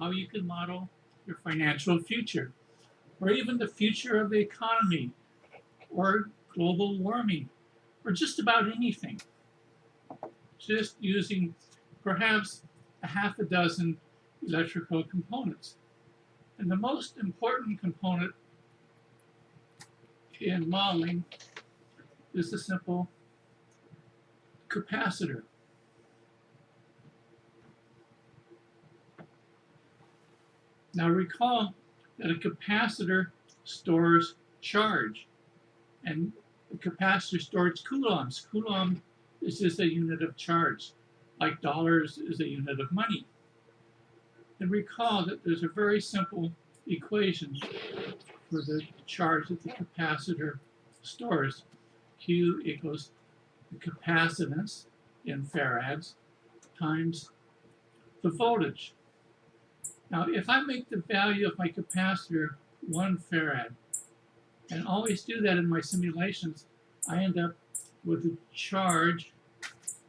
how you can model your financial future, or even the future of the economy, or global warming, or just about anything. Just using perhaps a half a dozen electrical components. And the most important component in modeling is the simple capacitor. Now recall that a capacitor stores charge, and the capacitor stores coulombs. Coulomb is just a unit of charge, like dollars is a unit of money. And recall that there's a very simple equation for the charge that the capacitor stores. Q equals the capacitance in farads times the voltage. Now, if I make the value of my capacitor 1 farad, and always do that in my simulations, I end up with the charge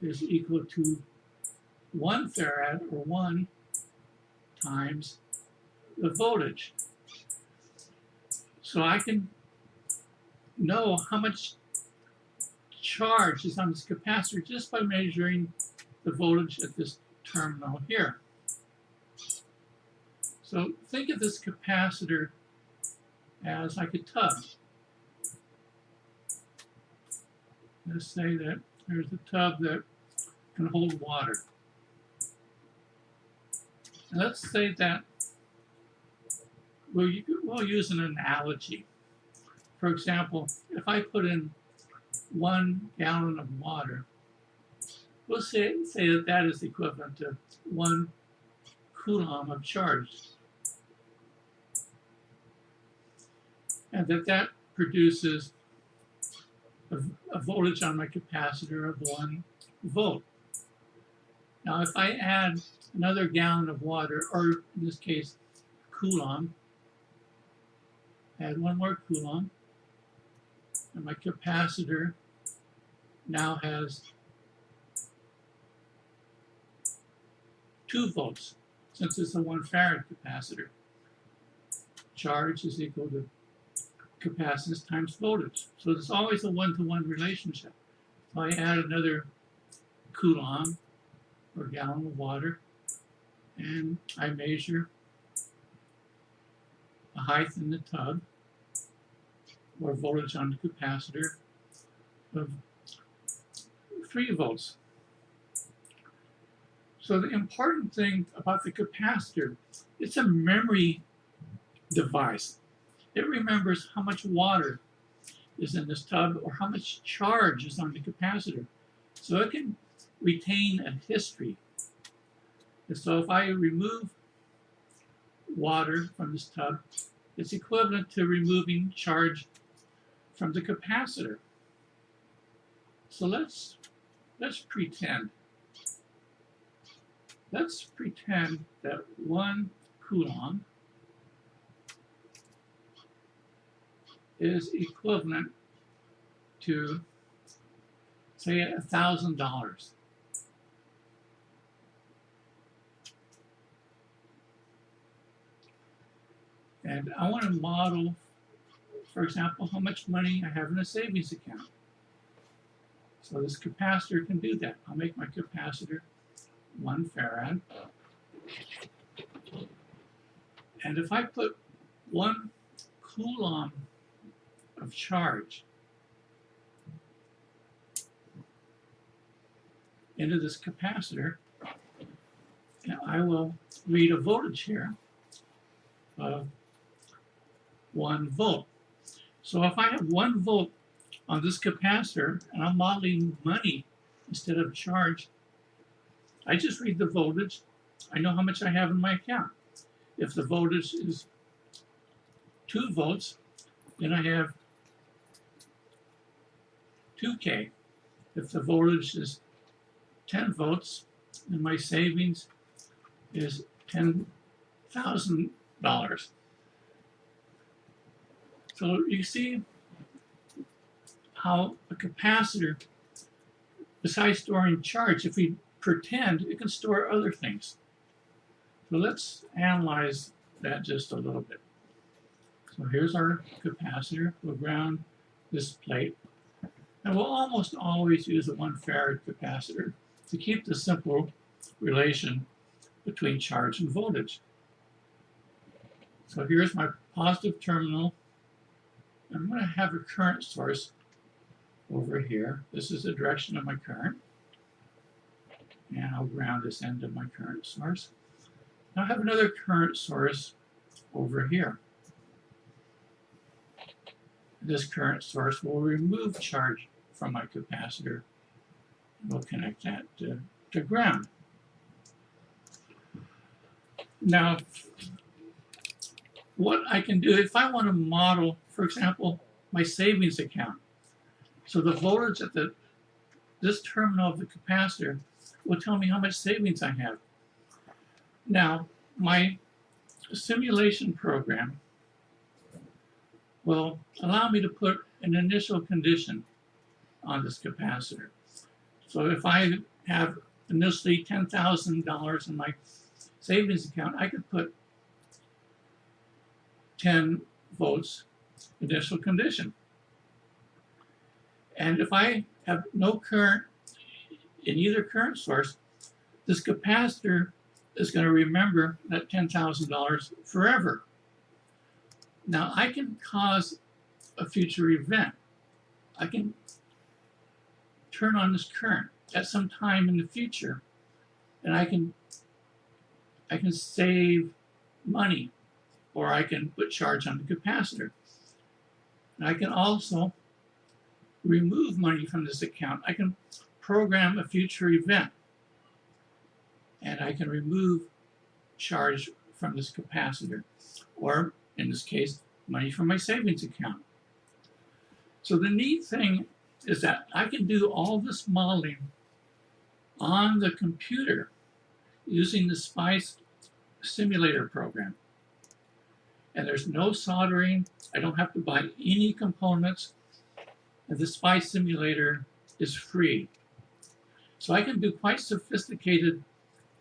is equal to 1 farad, or 1 times the voltage. So I can know how much charge is on this capacitor just by measuring the voltage at this terminal here. So think of this capacitor as like a tub. Let's say that there's a tub that can hold water. And let's say that we'll use an analogy. For example, if I put in 1 gallon of water, we'll say that that is equivalent to 1 coulomb of charge. And that produces a voltage on my capacitor of 1 volt. Now, if I add another gallon of water, or in this case, coulomb, add 1 more coulomb, and my capacitor now has 2 volts, since it's a 1 farad capacitor. Charge is equal to capacitance times voltage. So it's always a one-to-one relationship. So I add another coulomb, or gallon of water, and I measure the height in the tub, or voltage on the capacitor, of 3 volts. So the important thing about the capacitor, it's a memory device. It remembers how much water is in this tub, or how much charge is on the capacitor. So it can retain a history. And so if I remove water from this tub, it's equivalent to removing charge from the capacitor. So let's pretend. Let's pretend that 1 coulomb is equivalent to, say, $1,000. And I want to model, for example, how much money I have in a savings account. So this capacitor can do that. I'll make my capacitor 1 farad. And if I put 1 coulomb of charge into this capacitor, and I will read a voltage here of 1 volt. So if I have 1 volt on this capacitor and I'm modeling money instead of charge, I just read the voltage. I know how much I have in my account. If the voltage is 2 volts, then I have 2K. If the voltage is 10 volts, then my savings is $10,000. So you see how a capacitor, besides storing charge, if we pretend, it can store other things. So let's analyze that just a little bit. So here's our capacitor. We'll ground this plate. And we'll almost always use a 1 farad capacitor to keep the simple relation between charge and voltage. So here's my positive terminal. I'm going to have a current source over here. This is the direction of my current. And I'll ground this end of my current source. Now I have another current source over here. This current source will remove charge from my capacitor. We'll connect that to ground. Now, what I can do, if I want to model, for example, my savings account. So the voltage at this terminal of the capacitor will tell me how much savings I have. Now, my simulation program will allow me to put an initial condition on this capacitor. So if I have initially $10,000 in my savings account, I could put 10 volts initial condition. And if I have no current in either current source, this capacitor is going to remember that $10,000 forever. Now I can cause a future event. I can turn on this current at some time in the future, and I can save money, or I can put charge on the capacitor. And I can also remove money from this account. I can program a future event, and I can remove charge from this capacitor, or in this case, money from my savings account. So the neat thing is that I can do all this modeling on the computer using the SPICE simulator program. And there's no soldering. I don't have to buy any components. And the SPICE simulator is free. So I can do quite sophisticated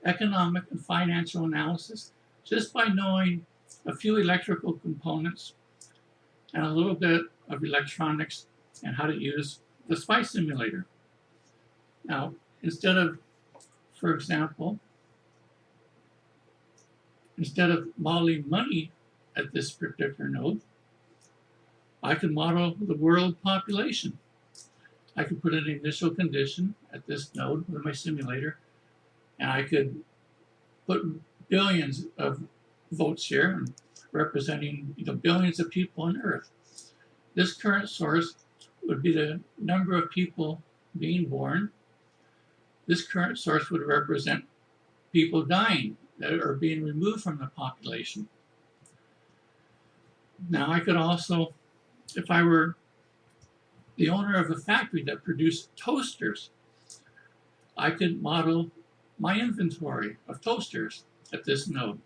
economic and financial analysis just by knowing a few electrical components and a little bit of electronics and how to use the SPICE simulator. Now, instead of, for example, instead of modeling money at this particular node, I could model the world population. I could put an initial condition at this node with my simulator, and I could put billions of votes here, representing billions of people on Earth. This current source would be the number of people being born. This current source would represent people dying that are being removed from the population. Now I could also, if I were the owner of a factory that produced toasters, I could model my inventory of toasters at this node.